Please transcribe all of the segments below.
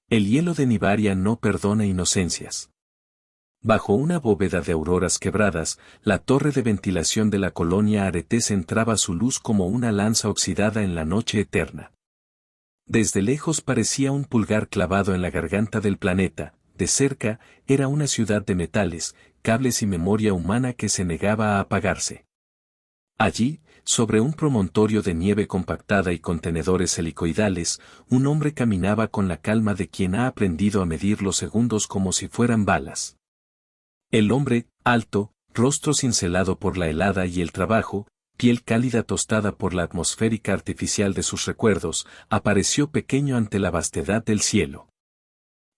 El hielo de Nibaria no perdona inocencias. Bajo una bóveda de auroras quebradas, la torre de ventilación de la colonia Arete centraba su luz como una lanza oxidada en la noche eterna. Desde lejos parecía un pulgar clavado en la garganta del planeta, de cerca, era una ciudad de metales, cables y memoria humana que se negaba a apagarse. Allí, sobre un promontorio de nieve compactada y contenedores helicoidales, un hombre caminaba con la calma de quien ha aprendido a medir los segundos como si fueran balas. El hombre, alto, rostro cincelado por la helada y el trabajo, piel cálida tostada por la atmosférica artificial de sus recuerdos, apareció pequeño ante la vastedad del cielo.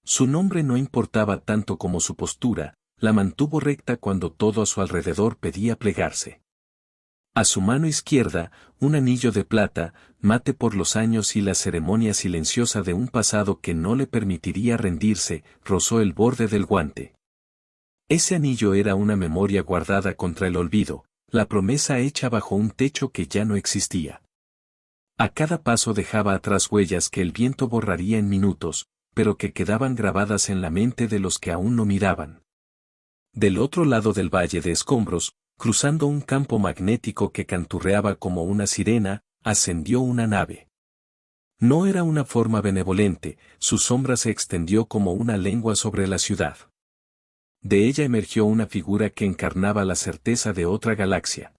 Su nombre no importaba tanto como su postura, la mantuvo recta cuando todo a su alrededor pedía plegarse. A su mano izquierda, un anillo de plata, mate por los años y la ceremonia silenciosa de un pasado que no le permitiría rendirse, rozó el borde del guante. Ese anillo era una memoria guardada contra el olvido, la promesa hecha bajo un techo que ya no existía. A cada paso dejaba atrás huellas que el viento borraría en minutos, pero que quedaban grabadas en la mente de los que aún no miraban. Del otro lado del valle de escombros, cruzando un campo magnético que canturreaba como una sirena, ascendió una nave. No era una forma benevolente, su sombra se extendió como una lengua sobre la ciudad. De ella emergió una figura que encarnaba la certeza de otra galaxia.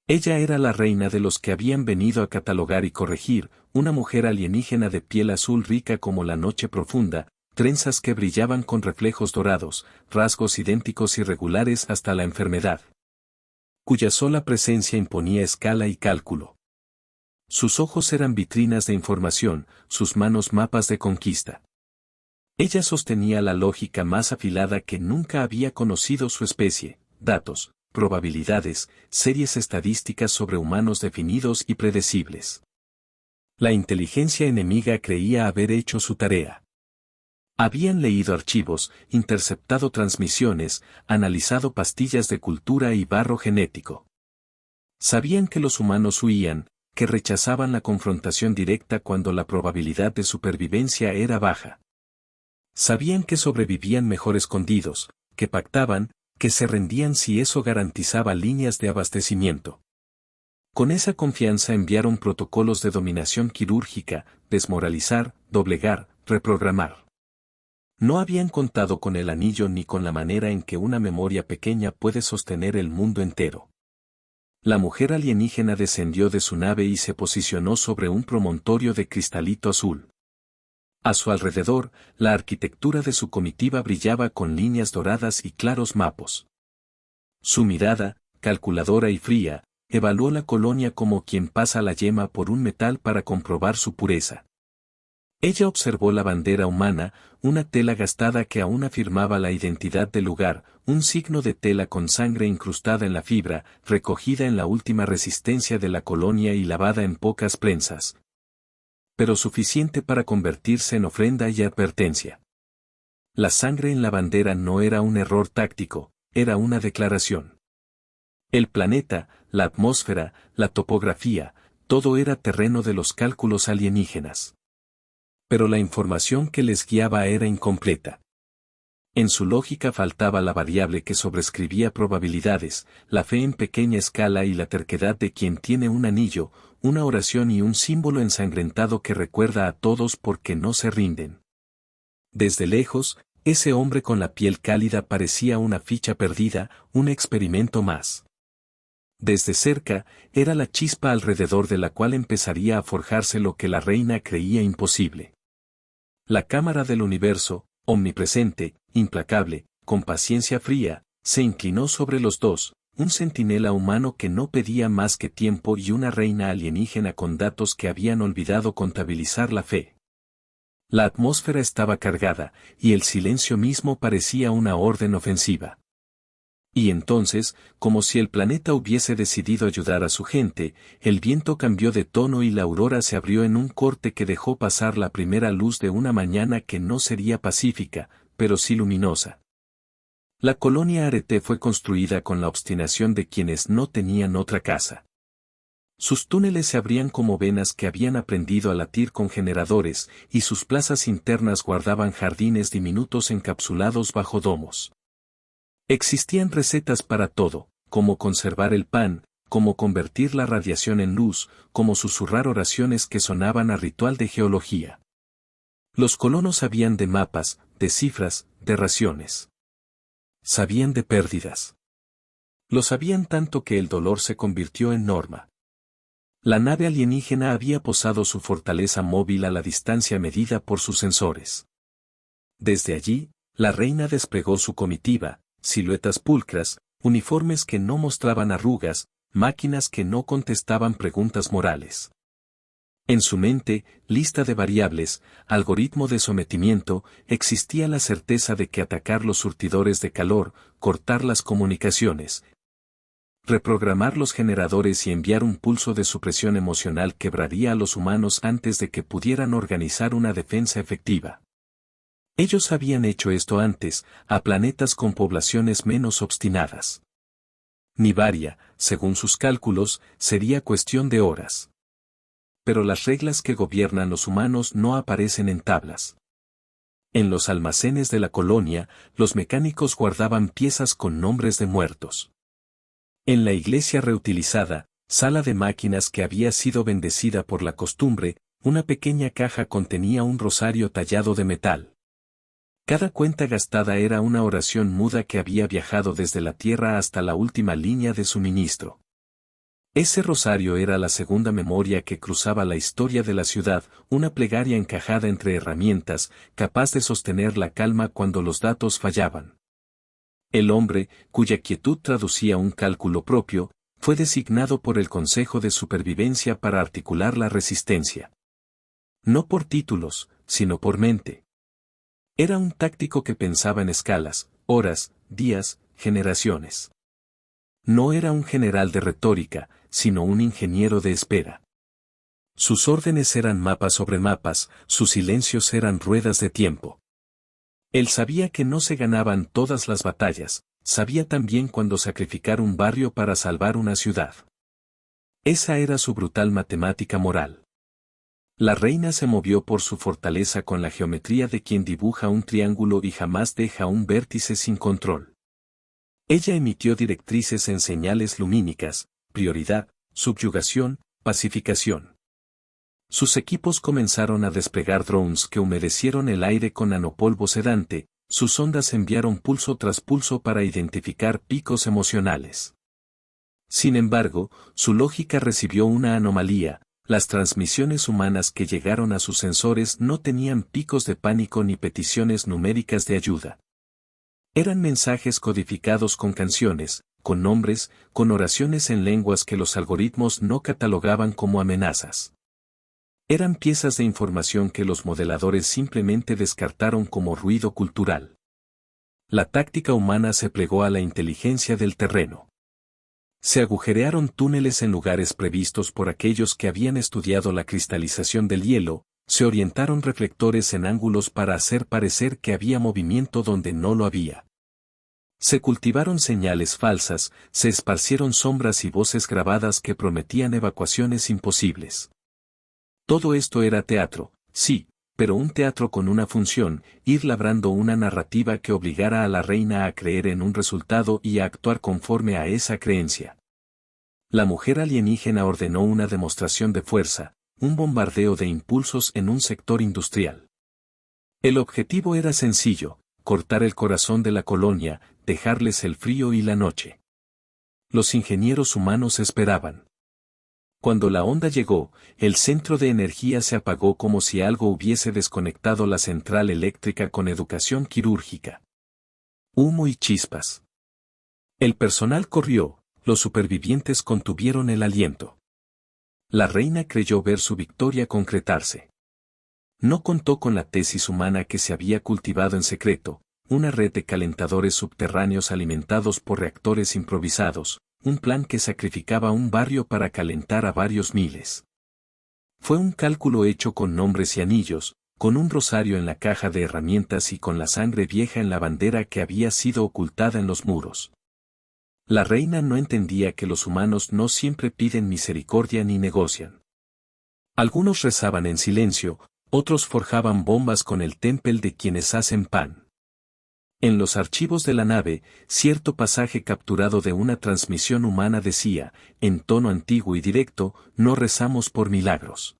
Ella era la reina de los que habían venido a catalogar y corregir, una mujer alienígena de piel azul rica como la noche profunda, trenzas que brillaban con reflejos dorados, rasgos idénticos y regulares hasta la enfermedad, cuya sola presencia imponía escala y cálculo. Sus ojos eran vitrinas de información, sus manos mapas de conquista. Ella sostenía la lógica más afilada que nunca había conocido su especie, datos, probabilidades, series estadísticas sobre humanos definidos y predecibles. La inteligencia enemiga creía haber hecho su tarea. Habían leído archivos, interceptado transmisiones, analizado pastillas de cultura y barro genético. Sabían que los humanos huían, que rechazaban la confrontación directa cuando la probabilidad de supervivencia era baja. Sabían que sobrevivían mejor escondidos, que pactaban, que se rendían si eso garantizaba líneas de abastecimiento. Con esa confianza enviaron protocolos de dominación quirúrgica, desmoralizar, doblegar, reprogramar. No habían contado con el anillo ni con la manera en que una memoria pequeña puede sostener el mundo entero. La mujer alienígena descendió de su nave y se posicionó sobre un promontorio de cristalito azul. A su alrededor, la arquitectura de su comitiva brillaba con líneas doradas y claros mapos. Su mirada, calculadora y fría, evaluó la colonia como quien pasa la yema por un metal para comprobar su pureza. Ella observó la bandera humana, una tela gastada que aún afirmaba la identidad del lugar, un signo de tela con sangre incrustada en la fibra, recogida en la última resistencia de la colonia y lavada en pocas prensas, pero suficiente para convertirse en ofrenda y advertencia. La sangre en la bandera no era un error táctico, era una declaración. El planeta, la atmósfera, la topografía, todo era terreno de los cálculos alienígenas. Pero la información que les guiaba era incompleta. En su lógica faltaba la variable que sobrescribía probabilidades, la fe en pequeña escala y la terquedad de quien tiene un anillo, una oración y un símbolo ensangrentado que recuerda a todos porque no se rinden. Desde lejos, ese hombre con la piel cálida parecía una ficha perdida, un experimento más. Desde cerca, era la chispa alrededor de la cual empezaría a forjarse lo que la reina creía imposible. La cámara del universo, omnipresente, implacable, con paciencia fría, se inclinó sobre los dos, un centinela humano que no pedía más que tiempo y una reina alienígena con datos que habían olvidado contabilizar la fe. La atmósfera estaba cargada, y el silencio mismo parecía una orden ofensiva. Y entonces, como si el planeta hubiese decidido ayudar a su gente, el viento cambió de tono y la aurora se abrió en un corte que dejó pasar la primera luz de una mañana que no sería pacífica, pero sí luminosa. La colonia Arete fue construida con la obstinación de quienes no tenían otra casa. Sus túneles se abrían como venas que habían aprendido a latir con generadores, y sus plazas internas guardaban jardines diminutos encapsulados bajo domos. Existían recetas para todo, cómo conservar el pan, cómo convertir la radiación en luz, cómo susurrar oraciones que sonaban a ritual de geología. Los colonos sabían de mapas, de cifras, de raciones. Sabían de pérdidas. Lo sabían tanto que el dolor se convirtió en norma. La nave alienígena había posado su fortaleza móvil a la distancia medida por sus sensores. Desde allí, la reina desplegó su comitiva, siluetas pulcras, uniformes que no mostraban arrugas, máquinas que no contestaban preguntas morales. En su mente, lista de variables, algoritmo de sometimiento, existía la certeza de que atacar los surtidores de calor, cortar las comunicaciones, reprogramar los generadores y enviar un pulso de supresión emocional quebraría a los humanos antes de que pudieran organizar una defensa efectiva. Ellos habían hecho esto antes, a planetas con poblaciones menos obstinadas. Nibaria, según sus cálculos, sería cuestión de horas. Pero las reglas que gobiernan los humanos no aparecen en tablas. En los almacenes de la colonia, los mecánicos guardaban piezas con nombres de muertos. En la iglesia reutilizada, sala de máquinas que había sido bendecida por la costumbre, una pequeña caja contenía un rosario tallado de metal. Cada cuenta gastada era una oración muda que había viajado desde la tierra hasta la última línea de suministro. Ese rosario era la segunda memoria que cruzaba la historia de la ciudad, una plegaria encajada entre herramientas, capaz de sostener la calma cuando los datos fallaban. El hombre, cuya quietud traducía un cálculo propio, fue designado por el Consejo de Supervivencia para articular la resistencia. No por títulos, sino por mente. Era un táctico que pensaba en escalas, horas, días, generaciones. No era un general de retórica, sino un ingeniero de espera. Sus órdenes eran mapas sobre mapas, sus silencios eran ruedas de tiempo. Él sabía que no se ganaban todas las batallas, sabía también cuándo sacrificar un barrio para salvar una ciudad. Esa era su brutal matemática moral. La reina se movió por su fortaleza con la geometría de quien dibuja un triángulo y jamás deja un vértice sin control. Ella emitió directrices en señales lumínicas, prioridad, subyugación, pacificación. Sus equipos comenzaron a desplegar drones que humedecieron el aire con nanopolvo sedante, sus ondas enviaron pulso tras pulso para identificar picos emocionales. Sin embargo, su lógica recibió una anomalía, las transmisiones humanas que llegaron a sus sensores no tenían picos de pánico ni peticiones numéricas de ayuda. Eran mensajes codificados con canciones, con nombres, con oraciones en lenguas que los algoritmos no catalogaban como amenazas. Eran piezas de información que los modeladores simplemente descartaron como ruido cultural. La táctica humana se plegó a la inteligencia del terreno. Se agujerearon túneles en lugares previstos por aquellos que habían estudiado la cristalización del hielo, se orientaron reflectores en ángulos para hacer parecer que había movimiento donde no lo había. Se cultivaron señales falsas, se esparcieron sombras y voces grabadas que prometían evacuaciones imposibles. Todo esto era teatro, sí, pero un teatro con una función, ir labrando una narrativa que obligara a la reina a creer en un resultado y a actuar conforme a esa creencia. La mujer alienígena ordenó una demostración de fuerza, un bombardeo de impulsos en un sector industrial. El objetivo era sencillo, cortar el corazón de la colonia, dejarles el frío y la noche. Los ingenieros humanos esperaban. Cuando la onda llegó, el centro de energía se apagó como si algo hubiese desconectado la central eléctrica con educación quirúrgica. Humo y chispas. El personal corrió, los supervivientes contuvieron el aliento. La reina creyó ver su victoria concretarse. No contó con la tesis humana que se había cultivado en secreto, una red de calentadores subterráneos alimentados por reactores improvisados, un plan que sacrificaba un barrio para calentar a varios miles. Fue un cálculo hecho con nombres y anillos, con un rosario en la caja de herramientas y con la sangre vieja en la bandera que había sido ocultada en los muros. La reina no entendía que los humanos no siempre piden misericordia ni negocian. Algunos rezaban en silencio, otros forjaban bombas con el tempel de quienes hacen pan. En los archivos de la nave, cierto pasaje capturado de una transmisión humana decía, en tono antiguo y directo, no rezamos por milagros.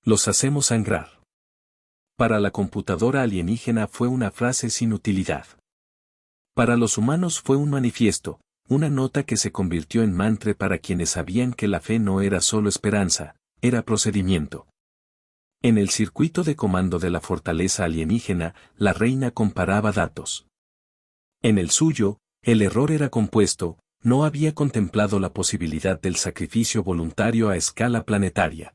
Los hacemos sangrar. Para la computadora alienígena fue una frase sin utilidad. Para los humanos fue un manifiesto, una nota que se convirtió en mantra para quienes sabían que la fe no era solo esperanza, era procedimiento. En el circuito de comando de la fortaleza alienígena, la reina comparaba datos. En el suyo, el error era compuesto, no había contemplado la posibilidad del sacrificio voluntario a escala planetaria.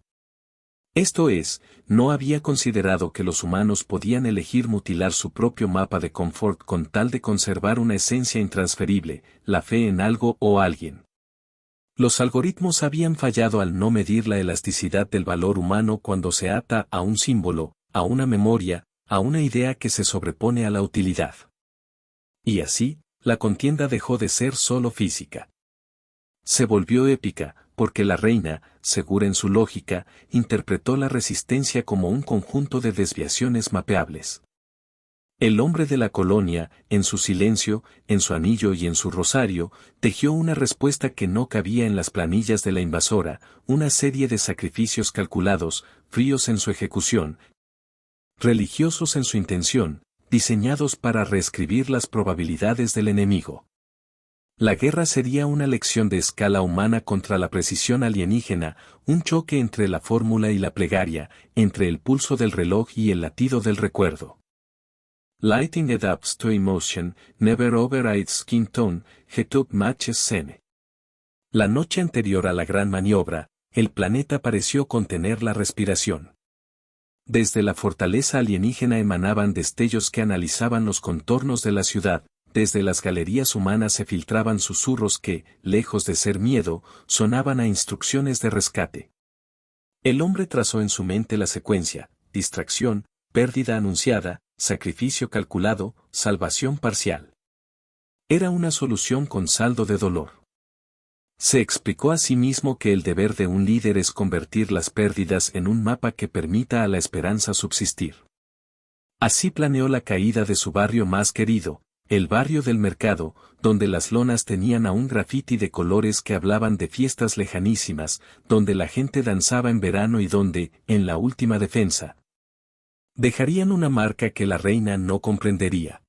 Esto es, no había considerado que los humanos podían elegir mutilar su propio mapa de confort con tal de conservar una esencia intransferible, la fe en algo o alguien. Los algoritmos habían fallado al no medir la elasticidad del valor humano cuando se ata a un símbolo, a una memoria, a una idea que se sobrepone a la utilidad. Y así, la contienda dejó de ser solo física. Se volvió épica, porque la reina, segura en su lógica, interpretó la resistencia como un conjunto de desviaciones mapeables. El hombre de la colonia, en su silencio, en su anillo y en su rosario, tejió una respuesta que no cabía en las planillas de la invasora, una serie de sacrificios calculados, fríos en su ejecución, religiosos en su intención, diseñados para reescribir las probabilidades del enemigo. La guerra sería una lección de escala humana contra la precisión alienígena, un choque entre la fórmula y la plegaria, entre el pulso del reloj y el latido del recuerdo. Lighting adapts to emotion, never overrides skin tone, Hetub matches scene. La noche anterior a la gran maniobra, el planeta pareció contener la respiración. Desde la fortaleza alienígena emanaban destellos que analizaban los contornos de la ciudad, desde las galerías humanas se filtraban susurros que, lejos de ser miedo, sonaban a instrucciones de rescate. El hombre trazó en su mente la secuencia: distracción, pérdida anunciada, sacrificio calculado, salvación parcial. Era una solución con saldo de dolor. Se explicó a sí mismo que el deber de un líder es convertir las pérdidas en un mapa que permita a la esperanza subsistir. Así planeó la caída de su barrio más querido, el barrio del mercado, donde las lonas tenían aún grafiti de colores que hablaban de fiestas lejanísimas, donde la gente danzaba en verano y donde, en la última defensa, dejarían una marca que la reina no comprendería.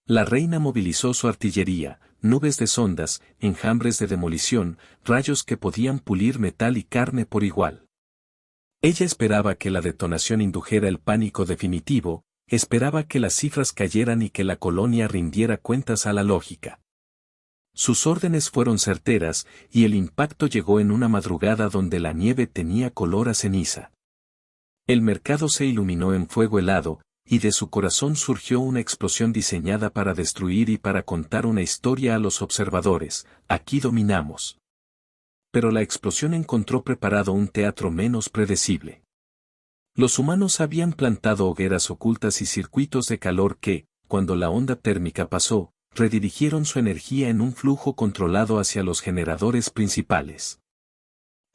La reina movilizó su artillería, nubes de sondas, enjambres de demolición, rayos que podían pulir metal y carne por igual. Ella esperaba que la detonación indujera el pánico definitivo, esperaba que las cifras cayeran y que la colonia rindiera cuentas a la lógica. Sus órdenes fueron certeras, y el impacto llegó en una madrugada donde la nieve tenía color a ceniza. El mercado se iluminó en fuego helado, y de su corazón surgió una explosión diseñada para destruir y para contar una historia a los observadores: aquí dominamos. Pero la explosión encontró preparado un teatro menos predecible. Los humanos habían plantado hogueras ocultas y circuitos de calor que, cuando la onda térmica pasó, redirigieron su energía en un flujo controlado hacia los generadores principales.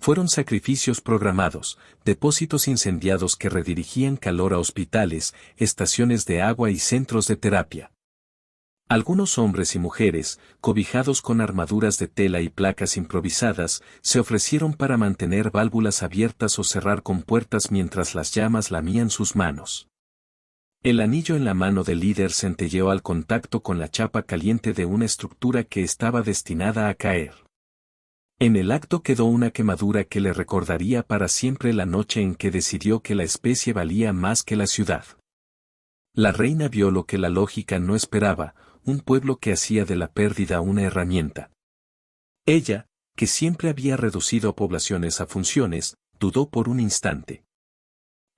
Fueron sacrificios programados, depósitos incendiados que redirigían calor a hospitales, estaciones de agua y centros de terapia. Algunos hombres y mujeres, cobijados con armaduras de tela y placas improvisadas, se ofrecieron para mantener válvulas abiertas o cerrar compuertas mientras las llamas lamían sus manos. El anillo en la mano del líder centelleó al contacto con la chapa caliente de una estructura que estaba destinada a caer. En el acto quedó una quemadura que le recordaría para siempre la noche en que decidió que la especie valía más que la ciudad. La reina vio lo que la lógica no esperaba: un pueblo que hacía de la pérdida una herramienta. Ella, que siempre había reducido poblaciones a funciones, dudó por un instante.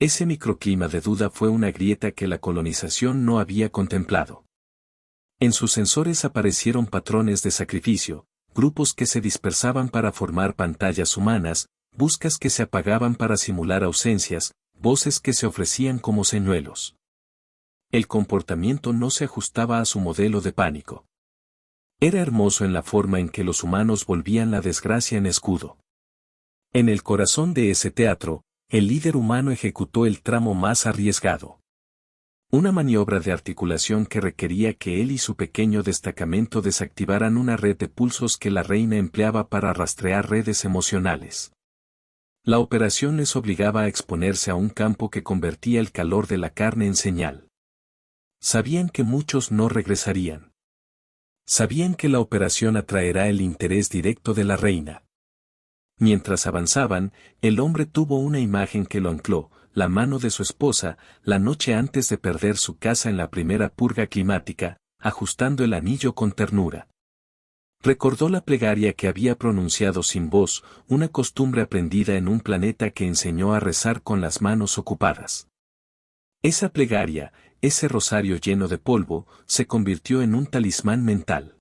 Ese microclima de duda fue una grieta que la colonización no había contemplado. En sus sensores aparecieron patrones de sacrificio, grupos que se dispersaban para formar pantallas humanas, buscas que se apagaban para simular ausencias, voces que se ofrecían como señuelos. El comportamiento no se ajustaba a su modelo de pánico. Era hermoso en la forma en que los humanos volvían la desgracia en escudo. En el corazón de ese teatro, el líder humano ejecutó el tramo más arriesgado. Una maniobra de articulación que requería que él y su pequeño destacamento desactivaran una red de pulsos que la reina empleaba para rastrear redes emocionales. La operación les obligaba a exponerse a un campo que convertía el calor de la carne en señal. Sabían que muchos no regresarían. Sabían que la operación atraerá el interés directo de la reina. Mientras avanzaban, el hombre tuvo una imagen que lo ancló, la mano de su esposa, la noche antes de perder su casa en la primera purga climática, ajustando el anillo con ternura. Recordó la plegaria que había pronunciado sin voz, una costumbre aprendida en un planeta que enseñó a rezar con las manos ocupadas. Esa plegaria, ese rosario lleno de polvo, se convirtió en un talismán mental.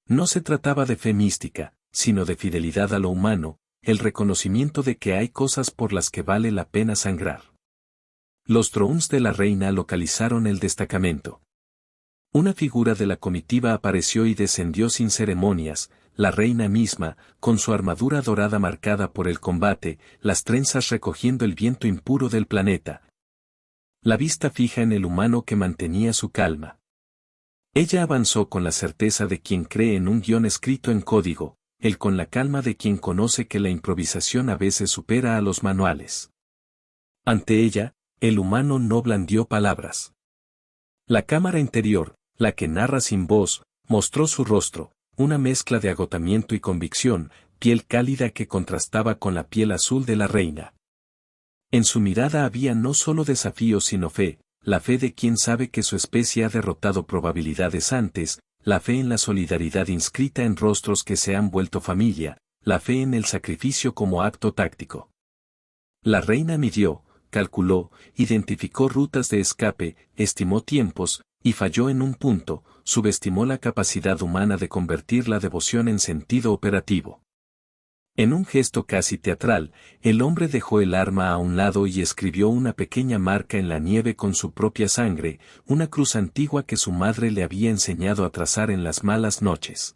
No se trataba de fe mística, sino de fidelidad a lo humano, el reconocimiento de que hay cosas por las que vale la pena sangrar. Los drones de la reina localizaron el destacamento. Una figura de la comitiva apareció y descendió sin ceremonias, la reina misma, con su armadura dorada marcada por el combate, las trenzas recogiendo el viento impuro del planeta. La vista fija en el humano que mantenía su calma. Ella avanzó con la certeza de quien cree en un guión escrito en código, él con la calma de quien conoce que la improvisación a veces supera a los manuales. Ante ella, el humano no blandió palabras. La cámara interior, la que narra sin voz, mostró su rostro, una mezcla de agotamiento y convicción, piel cálida que contrastaba con la piel azul de la reina. En su mirada había no solo desafío sino fe, la fe de quien sabe que su especie ha derrotado probabilidades antes, la fe en la solidaridad inscrita en rostros que se han vuelto familia, la fe en el sacrificio como acto táctico. La reina midió, calculó, identificó rutas de escape, estimó tiempos, y falló en un punto, subestimó la capacidad humana de convertir la devoción en sentido operativo. En un gesto casi teatral, el hombre dejó el arma a un lado y escribió una pequeña marca en la nieve con su propia sangre, una cruz antigua que su madre le había enseñado a trazar en las malas noches.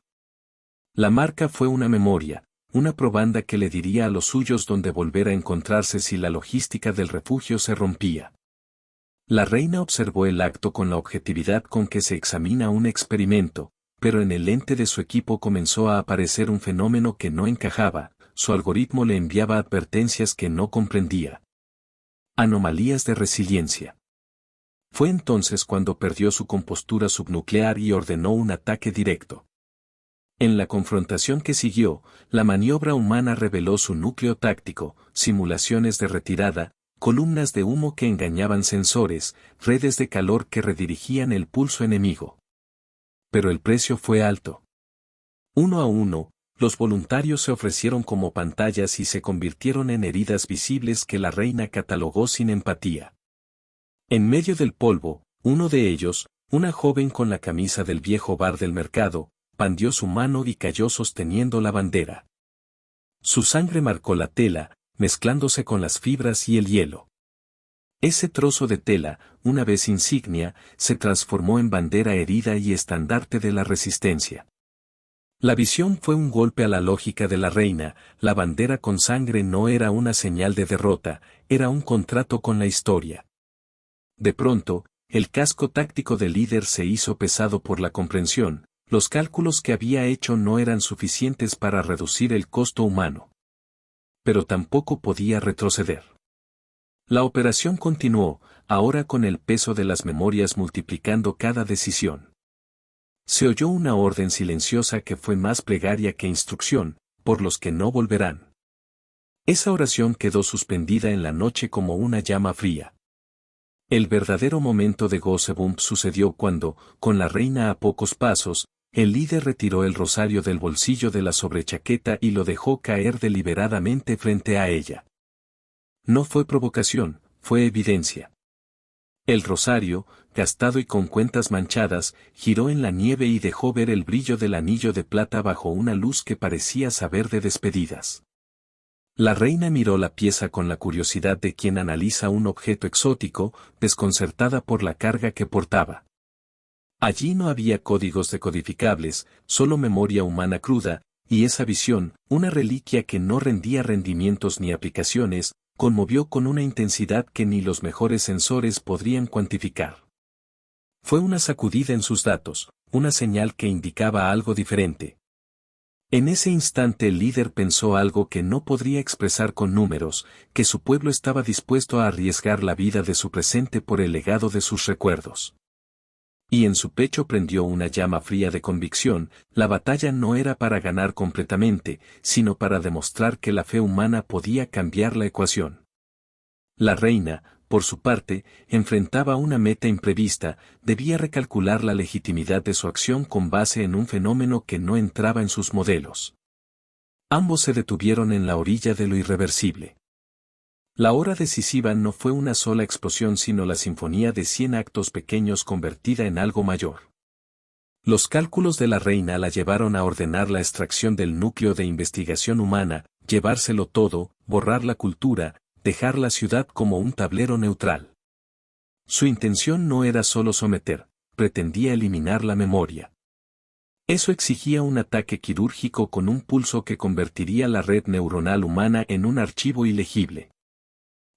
La marca fue una memoria, una probanda que le diría a los suyos dónde volver a encontrarse si la logística del refugio se rompía. La reina observó el acto con la objetividad con que se examina un experimento, pero en el lente de su equipo comenzó a aparecer un fenómeno que no encajaba, su algoritmo le enviaba advertencias que no comprendía. Anomalías de resiliencia. Fue entonces cuando perdió su compostura subnuclear y ordenó un ataque directo. En la confrontación que siguió, la maniobra humana reveló su núcleo táctico, simulaciones de retirada, columnas de humo que engañaban sensores, redes de calor que redirigían el pulso enemigo. Pero el precio fue alto. Uno a uno, los voluntarios se ofrecieron como pantallas y se convirtieron en heridas visibles que la reina catalogó sin empatía. En medio del polvo, uno de ellos, una joven con la camisa del viejo bar del mercado, pandió su mano y cayó sosteniendo la bandera. Su sangre marcó la tela, mezclándose con las fibras y el hielo. Ese trozo de tela, una vez insignia, se transformó en bandera herida y estandarte de la resistencia. La visión fue un golpe a la lógica de la reina, la bandera con sangre no era una señal de derrota, era un contrato con la historia. De pronto, el casco táctico del líder se hizo pesado por la comprensión, los cálculos que había hecho no eran suficientes para reducir el costo humano. Pero tampoco podía retroceder. La operación continuó, ahora con el peso de las memorias multiplicando cada decisión. Se oyó una orden silenciosa que fue más plegaria que instrucción, por los que no volverán. Esa oración quedó suspendida en la noche como una llama fría. El verdadero momento de Goosebump sucedió cuando, con la reina a pocos pasos, el líder retiró el rosario del bolsillo de la sobrechaqueta y lo dejó caer deliberadamente frente a ella. No fue provocación, fue evidencia. El rosario, gastado y con cuentas manchadas, giró en la nieve y dejó ver el brillo del anillo de plata bajo una luz que parecía saber de despedidas. La reina miró la pieza con la curiosidad de quien analiza un objeto exótico, desconcertada por la carga que portaba. Allí no había códigos decodificables, solo memoria humana cruda, y esa visión, una reliquia que no rendía rendimientos ni aplicaciones, conmovió con una intensidad que ni los mejores sensores podrían cuantificar. Fue una sacudida en sus datos, una señal que indicaba algo diferente. En ese instante el líder pensó algo que no podría expresar con números, que su pueblo estaba dispuesto a arriesgar la vida de su presente por el legado de sus recuerdos. Y en su pecho prendió una llama fría de convicción, la batalla no era para ganar completamente, sino para demostrar que la fe humana podía cambiar la ecuación. La reina, por su parte, enfrentaba una meta imprevista, debía recalcular la legitimidad de su acción con base en un fenómeno que no entraba en sus modelos. Ambos se detuvieron en la orilla de lo irreversible. La hora decisiva no fue una sola explosión sino la sinfonía de 100 actos pequeños convertida en algo mayor. Los cálculos de la reina la llevaron a ordenar la extracción del núcleo de investigación humana, llevárselo todo, borrar la cultura, dejar la ciudad como un tablero neutral. Su intención no era solo someter, pretendía eliminar la memoria. Eso exigía un ataque quirúrgico con un pulso que convertiría la red neuronal humana en un archivo ilegible.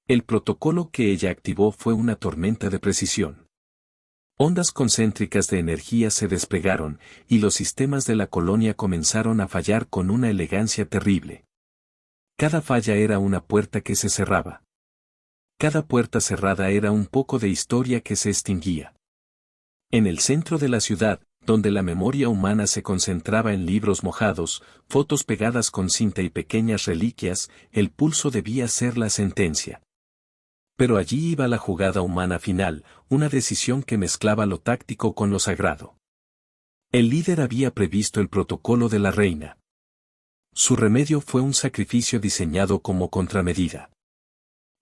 El protocolo que ella activó fue una tormenta de precisión. Ondas concéntricas de energía se desplegaron, y los sistemas de la colonia comenzaron a fallar con una elegancia terrible. Cada falla era una puerta que se cerraba. Cada puerta cerrada era un poco de historia que se extinguía. En el centro de la ciudad, donde la memoria humana se concentraba en libros mojados, fotos pegadas con cinta y pequeñas reliquias, el pulso debía ser la sentencia. Pero allí iba la jugada humana final, una decisión que mezclaba lo táctico con lo sagrado. El líder había previsto el protocolo de la reina. Su remedio fue un sacrificio diseñado como contramedida.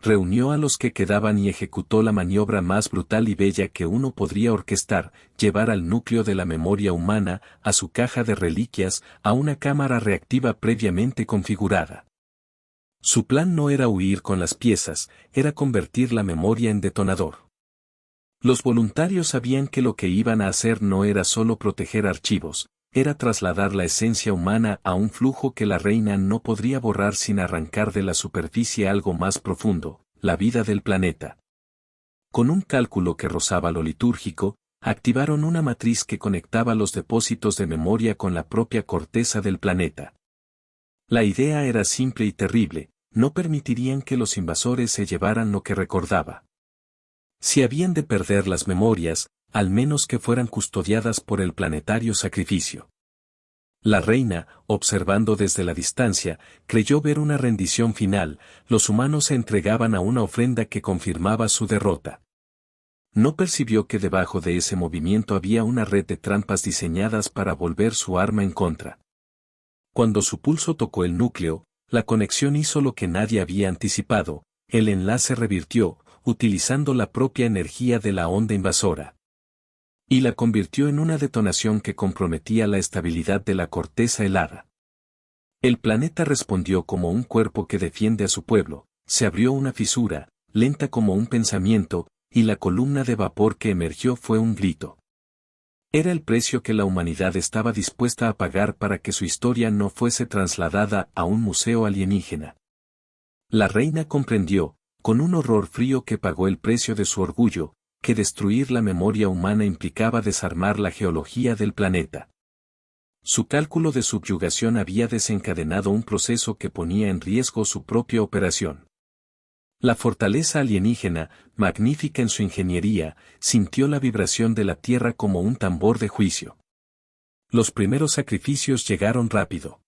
Reunió a los que quedaban y ejecutó la maniobra más brutal y bella que uno podría orquestar, llevar al núcleo de la memoria humana, a su caja de reliquias, a una cámara reactiva previamente configurada. Su plan no era huir con las piezas, era convertir la memoria en detonador. Los voluntarios sabían que lo que iban a hacer no era solo proteger archivos, era trasladar la esencia humana a un flujo que la reina no podría borrar sin arrancar de la superficie algo más profundo, la vida del planeta. Con un cálculo que rozaba lo litúrgico, activaron una matriz que conectaba los depósitos de memoria con la propia corteza del planeta. La idea era simple y terrible, no permitirían que los invasores se llevaran lo que recordaba. Si habían de perder las memorias, al menos que fueran custodiadas por el planetario sacrificio. La reina, observando desde la distancia, creyó ver una rendición final, los humanos se entregaban a una ofrenda que confirmaba su derrota. No percibió que debajo de ese movimiento había una red de trampas diseñadas para volver su arma en contra. Cuando su pulso tocó el núcleo, la conexión hizo lo que nadie había anticipado, el enlace revirtió, utilizando la propia energía de la onda invasora. Y la convirtió en una detonación que comprometía la estabilidad de la corteza helada. El planeta respondió como un cuerpo que defiende a su pueblo, se abrió una fisura, lenta como un pensamiento, y la columna de vapor que emergió fue un grito. Era el precio que la humanidad estaba dispuesta a pagar para que su historia no fuese trasladada a un museo alienígena. La reina comprendió, con un horror frío que pagó el precio de su orgullo, que destruir la memoria humana implicaba desarmar la geología del planeta. Su cálculo de subyugación había desencadenado un proceso que ponía en riesgo su propia operación. La fortaleza alienígena, magnífica en su ingeniería, sintió la vibración de la Tierra como un tambor de juicio. Los primeros sacrificios llegaron rápido.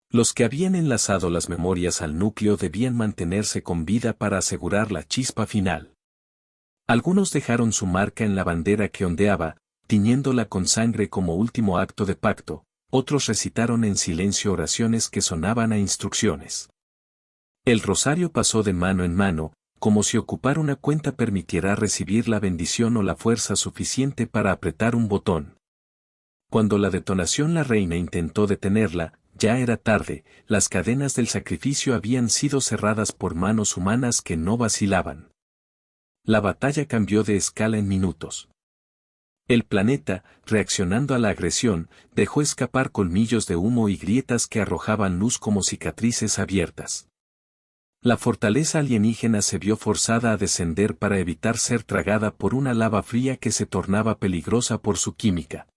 Los que habían enlazado las memorias al núcleo debían mantenerse con vida para asegurar la chispa final. Algunos dejaron su marca en la bandera que ondeaba, tiñéndola con sangre como último acto de pacto, otros recitaron en silencio oraciones que sonaban a instrucciones. El rosario pasó de mano en mano, como si ocupar una cuenta permitiera recibir la bendición o la fuerza suficiente para apretar un botón. Cuando la detonación la reina intentó detenerla, ya era tarde, las cadenas del sacrificio habían sido cerradas por manos humanas que no vacilaban. La batalla cambió de escala en minutos. El planeta, reaccionando a la agresión, dejó escapar colmillos de humo y grietas que arrojaban luz como cicatrices abiertas. La fortaleza alienígena se vio forzada a descender para evitar ser tragada por una lava fría que se tornaba peligrosa por su química.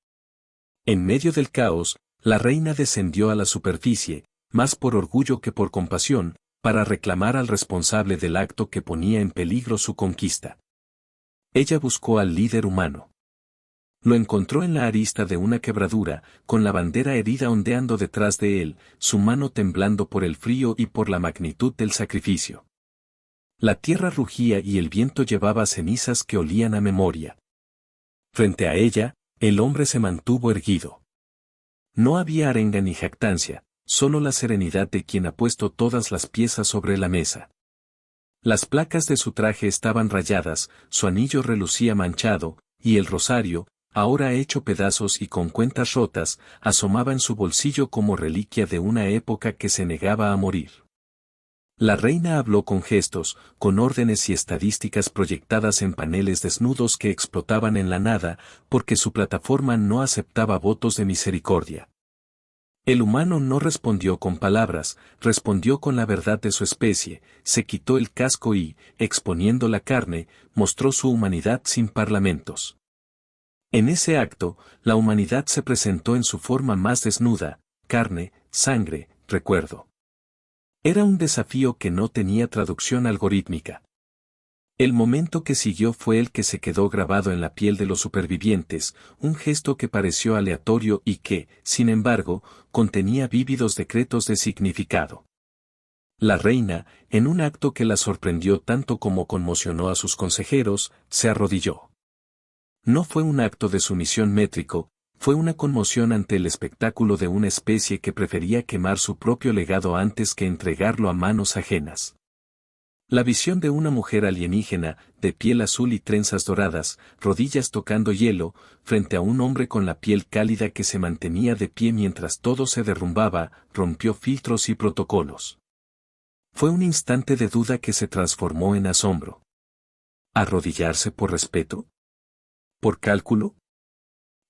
En medio del caos, la reina descendió a la superficie, más por orgullo que por compasión, para reclamar al responsable del acto que ponía en peligro su conquista. Ella buscó al líder humano. Lo encontró en la arista de una quebradura, con la bandera herida ondeando detrás de él, su mano temblando por el frío y por la magnitud del sacrificio. La tierra rugía y el viento llevaba cenizas que olían a memoria. Frente a ella, el hombre se mantuvo erguido. No había arenga ni jactancia, solo la serenidad de quien ha puesto todas las piezas sobre la mesa. Las placas de su traje estaban rayadas, su anillo relucía manchado, y el rosario, ahora hecho pedazos y con cuentas rotas, asomaba en su bolsillo como reliquia de una época que se negaba a morir. La reina habló con gestos, con órdenes y estadísticas proyectadas en paneles desnudos que explotaban en la nada, porque su plataforma no aceptaba votos de misericordia. El humano no respondió con palabras, respondió con la verdad de su especie, se quitó el casco y, exponiendo la carne, mostró su humanidad sin parlamentos. En ese acto, la humanidad se presentó en su forma más desnuda, carne, sangre, recuerdo. Era un desafío que no tenía traducción algorítmica. El momento que siguió fue el que se quedó grabado en la piel de los supervivientes, un gesto que pareció aleatorio y que, sin embargo, contenía vívidos decretos de significado. La reina, en un acto que la sorprendió tanto como conmocionó a sus consejeros, se arrodilló. No fue un acto de sumisión métrico, fue una conmoción ante el espectáculo de una especie que prefería quemar su propio legado antes que entregarlo a manos ajenas. La visión de una mujer alienígena, de piel azul y trenzas doradas, rodillas tocando hielo, frente a un hombre con la piel cálida que se mantenía de pie mientras todo se derrumbaba, rompió filtros y protocolos. Fue un instante de duda que se transformó en asombro. ¿Arrodillarse por respeto? ¿Por cálculo?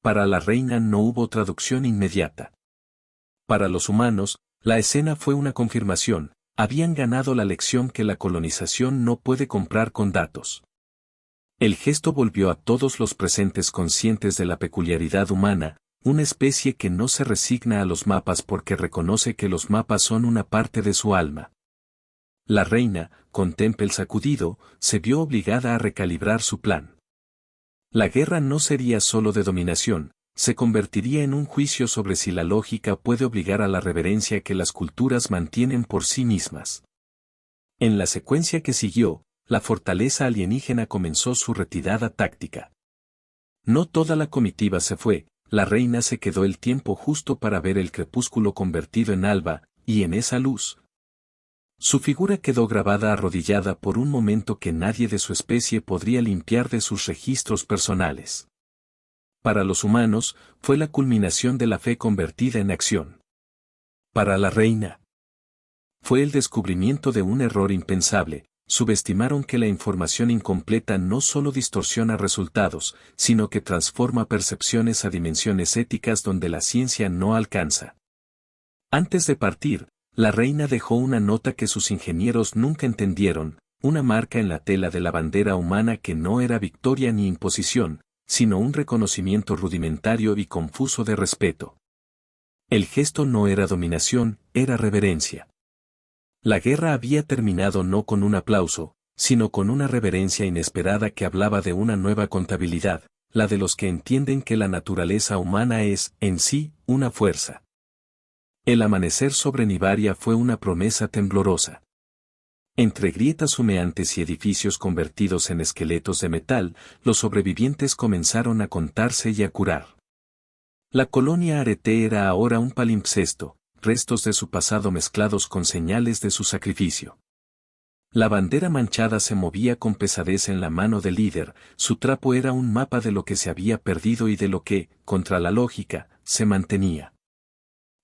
Para la reina no hubo traducción inmediata. Para los humanos, la escena fue una confirmación, habían ganado la lección que la colonización no puede comprar con datos. El gesto volvió a todos los presentes conscientes de la peculiaridad humana, una especie que no se resigna a los mapas porque reconoce que los mapas son una parte de su alma. La reina, con tempel sacudido, se vio obligada a recalibrar su plan. La guerra no sería solo de dominación, se convertiría en un juicio sobre si la lógica puede obligar a la reverencia que las culturas mantienen por sí mismas. En la secuencia que siguió, la fortaleza alienígena comenzó su retirada táctica. No toda la comitiva se fue, la reina se quedó el tiempo justo para ver el crepúsculo convertido en alba, y en esa luz, su figura quedó grabada arrodillada por un momento que nadie de su especie podría limpiar de sus registros personales. Para los humanos, fue la culminación de la fe convertida en acción. Para la reina, fue el descubrimiento de un error impensable, subestimaron que la información incompleta no solo distorsiona resultados, sino que transforma percepciones a dimensiones éticas donde la ciencia no alcanza. Antes de partir, la reina dejó una nota que sus ingenieros nunca entendieron, una marca en la tela de la bandera humana que no era victoria ni imposición, sino un reconocimiento rudimentario y confuso de respeto. El gesto no era dominación, era reverencia. La guerra había terminado no con un aplauso, sino con una reverencia inesperada que hablaba de una nueva contabilidad, la de los que entienden que la naturaleza humana es, en sí, una fuerza. El amanecer sobre Nibaria fue una promesa temblorosa. Entre grietas humeantes y edificios convertidos en esqueletos de metal, los sobrevivientes comenzaron a contarse y a curar. La colonia Arete era ahora un palimpsesto, restos de su pasado mezclados con señales de su sacrificio. La bandera manchada se movía con pesadez en la mano del líder, su trapo era un mapa de lo que se había perdido y de lo que, contra la lógica, se mantenía.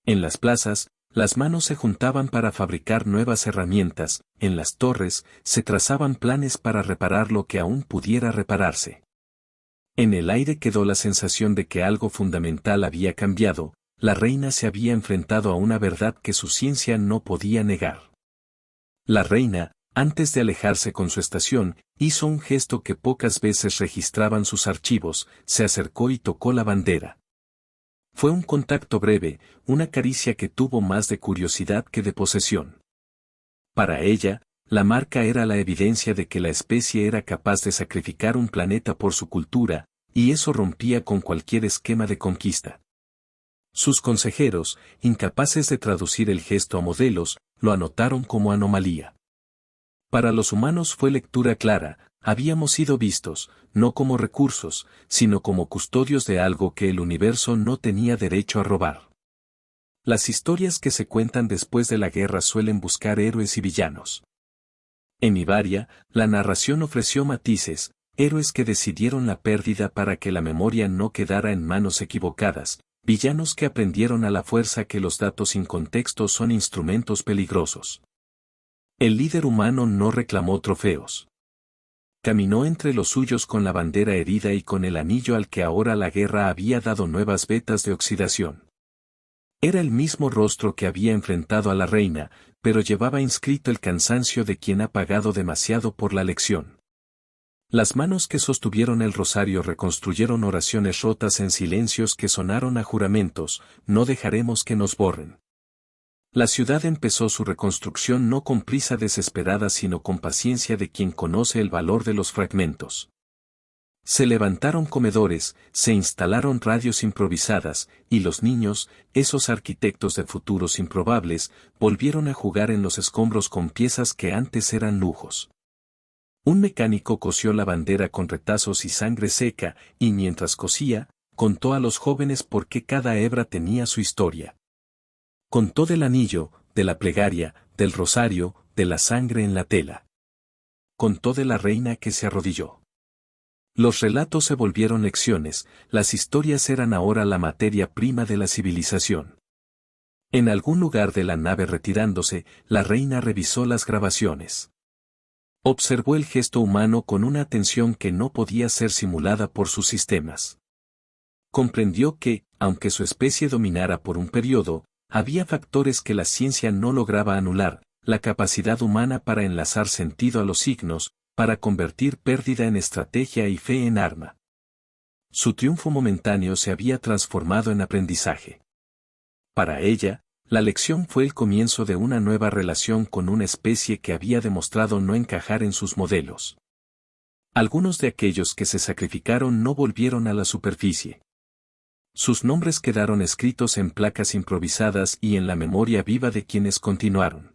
En las plazas, las manos se juntaban para fabricar nuevas herramientas, en las torres, se trazaban planes para reparar lo que aún pudiera repararse. En el aire quedó la sensación de que algo fundamental había cambiado, la reina se había enfrentado a una verdad que su ciencia no podía negar. La reina, antes de alejarse con su estación, hizo un gesto que pocas veces registraban sus archivos, se acercó y tocó la bandera. Fue un contacto breve, una caricia que tuvo más de curiosidad que de posesión. Para ella, la marca era la evidencia de que la especie era capaz de sacrificar un planeta por su cultura, y eso rompía con cualquier esquema de conquista. Sus consejeros, incapaces de traducir el gesto a modelos, lo anotaron como anomalía. Para los humanos fue lectura clara, habíamos sido vistos, no como recursos, sino como custodios de algo que el universo no tenía derecho a robar. Las historias que se cuentan después de la guerra suelen buscar héroes y villanos. En Ibaria, la narración ofreció matices, héroes que decidieron la pérdida para que la memoria no quedara en manos equivocadas, villanos que aprendieron a la fuerza que los datos sin contexto son instrumentos peligrosos. El líder humano no reclamó trofeos. Caminó entre los suyos con la bandera herida y con el anillo al que ahora la guerra había dado nuevas vetas de oxidación. Era el mismo rostro que había enfrentado a la reina, pero llevaba inscrito el cansancio de quien ha pagado demasiado por la lección. Las manos que sostuvieron el rosario reconstruyeron oraciones rotas en silencios que sonaron a juramentos, no dejaremos que nos borren. La ciudad empezó su reconstrucción no con prisa desesperada sino con paciencia de quien conoce el valor de los fragmentos. Se levantaron comedores, se instalaron radios improvisadas, y los niños, esos arquitectos de futuros improbables, volvieron a jugar en los escombros con piezas que antes eran lujos. Un mecánico cosió la bandera con retazos y sangre seca, y mientras cosía, contó a los jóvenes por qué cada hebra tenía su historia. Contó del anillo, de la plegaria, del rosario, de la sangre en la tela. Contó de la reina que se arrodilló. Los relatos se volvieron lecciones, las historias eran ahora la materia prima de la civilización. En algún lugar de la nave retirándose, la reina revisó las grabaciones. Observó el gesto humano con una atención que no podía ser simulada por sus sistemas. Comprendió que, aunque su especie dominara por un periodo, había factores que la ciencia no lograba anular, la capacidad humana para enlazar sentido a los signos, para convertir pérdida en estrategia y fe en arma. Su triunfo momentáneo se había transformado en aprendizaje. Para ella, la lección fue el comienzo de una nueva relación con una especie que había demostrado no encajar en sus modelos. Algunos de aquellos que se sacrificaron no volvieron a la superficie. Sus nombres quedaron escritos en placas improvisadas y en la memoria viva de quienes continuaron.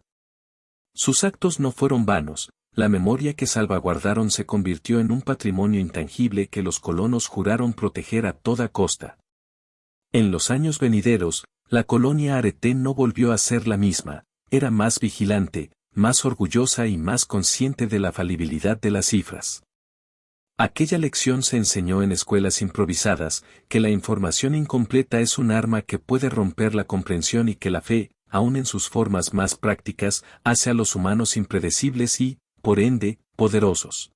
Sus actos no fueron vanos, la memoria que salvaguardaron se convirtió en un patrimonio intangible que los colonos juraron proteger a toda costa. En los años venideros, la colonia Arete no volvió a ser la misma, era más vigilante, más orgullosa y más consciente de la falibilidad de las cifras. Aquella lección se enseñó en escuelas improvisadas, que la información incompleta es un arma que puede romper la comprensión y que la fe, aun en sus formas más prácticas, hace a los humanos impredecibles y, por ende, poderosos.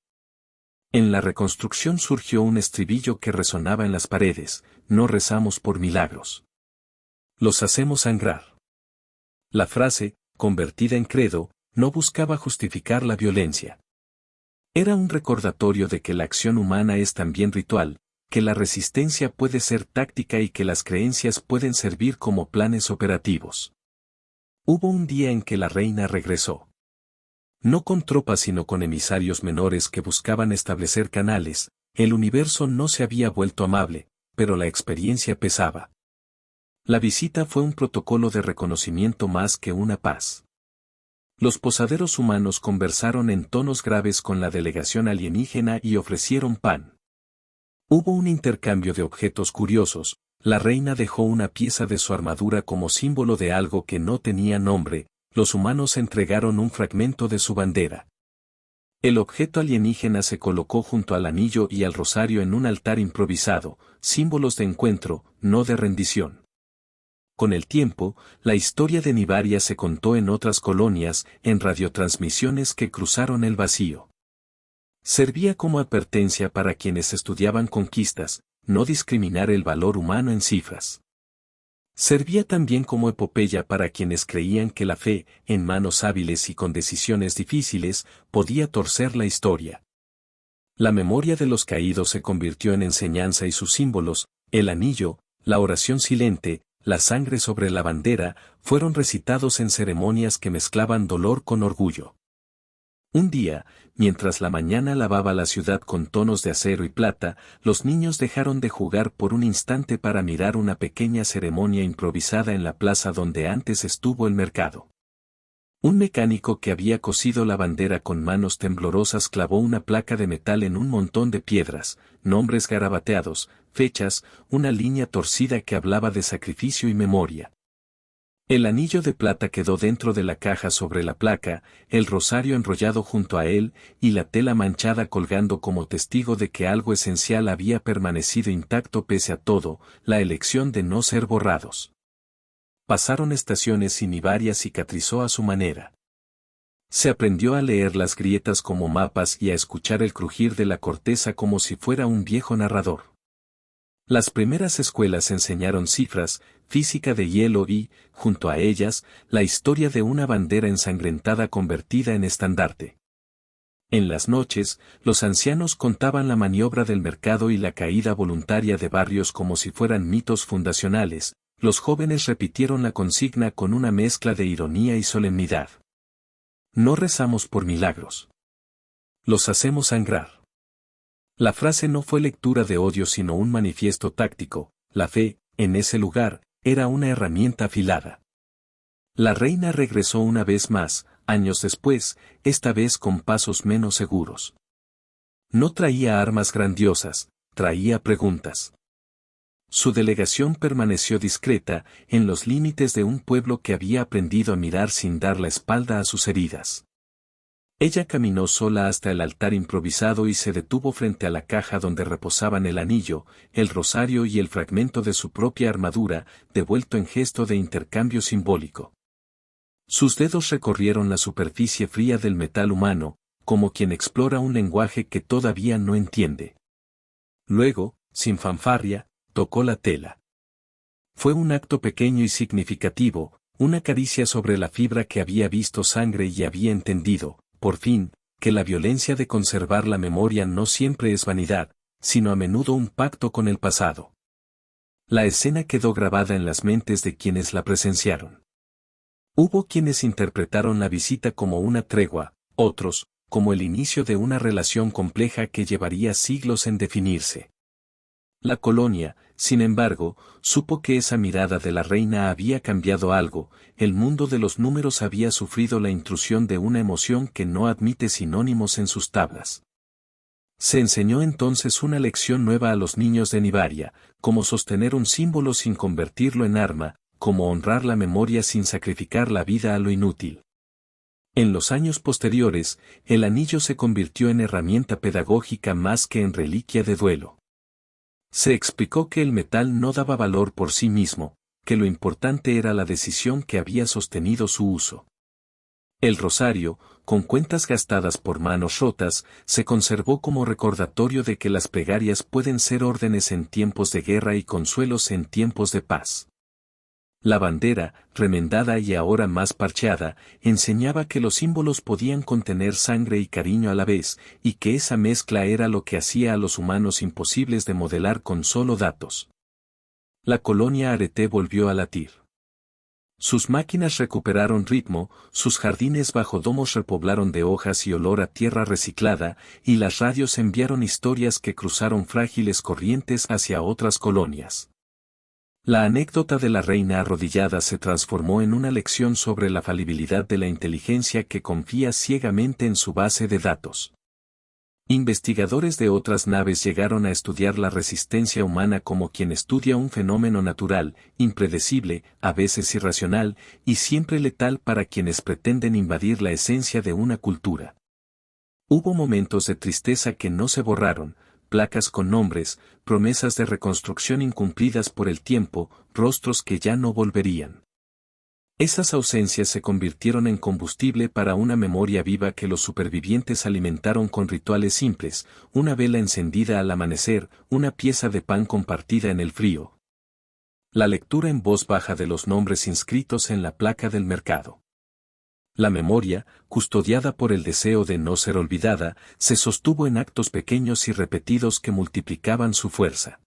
En la reconstrucción surgió un estribillo que resonaba en las paredes: no rezamos por milagros. Los hacemos sangrar. La frase, convertida en credo, no buscaba justificar la violencia. Era un recordatorio de que la acción humana es también ritual, que la resistencia puede ser táctica y que las creencias pueden servir como planes operativos. Hubo un día en que la reina regresó. No con tropas sino con emisarios menores que buscaban establecer canales, el universo no se había vuelto amable, pero la experiencia pesaba. La visita fue un protocolo de reconocimiento más que una paz. Los posaderos humanos conversaron en tonos graves con la delegación alienígena y ofrecieron pan. Hubo un intercambio de objetos curiosos, la reina dejó una pieza de su armadura como símbolo de algo que no tenía nombre, los humanos entregaron un fragmento de su bandera. El objeto alienígena se colocó junto al anillo y al rosario en un altar improvisado, símbolos de encuentro, no de rendición. Con el tiempo, la historia de Nibaria se contó en otras colonias, en radiotransmisiones que cruzaron el vacío. Servía como advertencia para quienes estudiaban conquistas, no discriminar el valor humano en cifras. Servía también como epopeya para quienes creían que la fe, en manos hábiles y con decisiones difíciles, podía torcer la historia. La memoria de los caídos se convirtió en enseñanza y sus símbolos, el anillo, la oración silente, la sangre sobre la bandera, fueron recitados en ceremonias que mezclaban dolor con orgullo. Un día, mientras la mañana lavaba la ciudad con tonos de acero y plata, los niños dejaron de jugar por un instante para mirar una pequeña ceremonia improvisada en la plaza donde antes estuvo el mercado. Un mecánico que había cosido la bandera con manos temblorosas clavó una placa de metal en un montón de piedras, nombres garabateados, fechas, una línea torcida que hablaba de sacrificio y memoria. El anillo de plata quedó dentro de la caja sobre la placa, el rosario enrollado junto a él, y la tela manchada colgando como testigo de que algo esencial había permanecido intacto pese a todo, la elección de no ser borrados. Pasaron estaciones y Nibaria cicatrizó a su manera. Se aprendió a leer las grietas como mapas y a escuchar el crujir de la corteza como si fuera un viejo narrador. Las primeras escuelas enseñaron cifras, física de hielo y, junto a ellas, la historia de una bandera ensangrentada convertida en estandarte. En las noches, los ancianos contaban la maniobra del mercado y la caída voluntaria de barrios como si fueran mitos fundacionales, los jóvenes repitieron la consigna con una mezcla de ironía y solemnidad. No rezamos por milagros. Los hacemos sangrar. La frase no fue lectura de odio sino un manifiesto táctico, la fe, en ese lugar, era una herramienta afilada. La reina regresó una vez más, años después, esta vez con pasos menos seguros. No traía armas grandiosas, traía preguntas. Su delegación permaneció discreta, en los límites de un pueblo que había aprendido a mirar sin dar la espalda a sus heridas. Ella caminó sola hasta el altar improvisado y se detuvo frente a la caja donde reposaban el anillo, el rosario y el fragmento de su propia armadura, devuelto en gesto de intercambio simbólico. Sus dedos recorrieron la superficie fría del metal humano, como quien explora un lenguaje que todavía no entiende. Luego, sin fanfarria, tocó la tela. Fue un acto pequeño y significativo, una caricia sobre la fibra que había visto sangre y había entendido, por fin, que la violencia de conservar la memoria no siempre es vanidad, sino a menudo un pacto con el pasado. La escena quedó grabada en las mentes de quienes la presenciaron. Hubo quienes interpretaron la visita como una tregua, otros, como el inicio de una relación compleja que llevaría siglos en definirse. La colonia, sin embargo, supo que esa mirada de la reina había cambiado algo, el mundo de los números había sufrido la intrusión de una emoción que no admite sinónimos en sus tablas. Se enseñó entonces una lección nueva a los niños de Nibaria, cómo sostener un símbolo sin convertirlo en arma, cómo honrar la memoria sin sacrificar la vida a lo inútil. En los años posteriores, el anillo se convirtió en herramienta pedagógica más que en reliquia de duelo. Se explicó que el metal no daba valor por sí mismo, que lo importante era la decisión que había sostenido su uso. El rosario, con cuentas gastadas por manos rotas, se conservó como recordatorio de que las plegarias pueden ser órdenes en tiempos de guerra y consuelos en tiempos de paz. La bandera, remendada y ahora más parcheada, enseñaba que los símbolos podían contener sangre y cariño a la vez, y que esa mezcla era lo que hacía a los humanos imposibles de modelar con solo datos. La colonia Arete volvió a latir. Sus máquinas recuperaron ritmo, sus jardines bajo domos repoblaron de hojas y olor a tierra reciclada, y las radios enviaron historias que cruzaron frágiles corrientes hacia otras colonias. La anécdota de la reina arrodillada se transformó en una lección sobre la falibilidad de la inteligencia que confía ciegamente en su base de datos. Investigadores de otras naves llegaron a estudiar la resistencia humana como quien estudia un fenómeno natural, impredecible, a veces irracional, y siempre letal para quienes pretenden invadir la esencia de una cultura. Hubo momentos de tristeza que no se borraron, placas con nombres, promesas de reconstrucción incumplidas por el tiempo, rostros que ya no volverían. Esas ausencias se convirtieron en combustible para una memoria viva que los supervivientes alimentaron con rituales simples, una vela encendida al amanecer, una pieza de pan compartida en el frío. La lectura en voz baja de los nombres inscritos en la placa del mercado. La memoria, custodiada por el deseo de no ser olvidada, se sostuvo en actos pequeños y repetidos que multiplicaban su fuerza.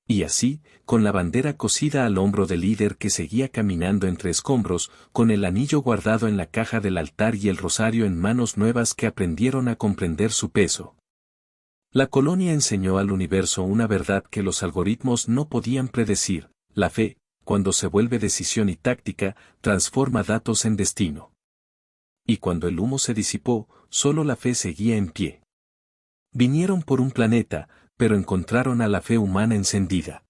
Y así, con la bandera cosida al hombro del líder que seguía caminando entre escombros, con el anillo guardado en la caja del altar y el rosario en manos nuevas que aprendieron a comprender su peso. La colonia enseñó al universo una verdad que los algoritmos no podían predecir: la fe, cuando se vuelve decisión y táctica, transforma datos en destino. Y cuando el humo se disipó, solo la fe seguía en pie. Vinieron por un planeta, pero encontraron a la fe humana encendida.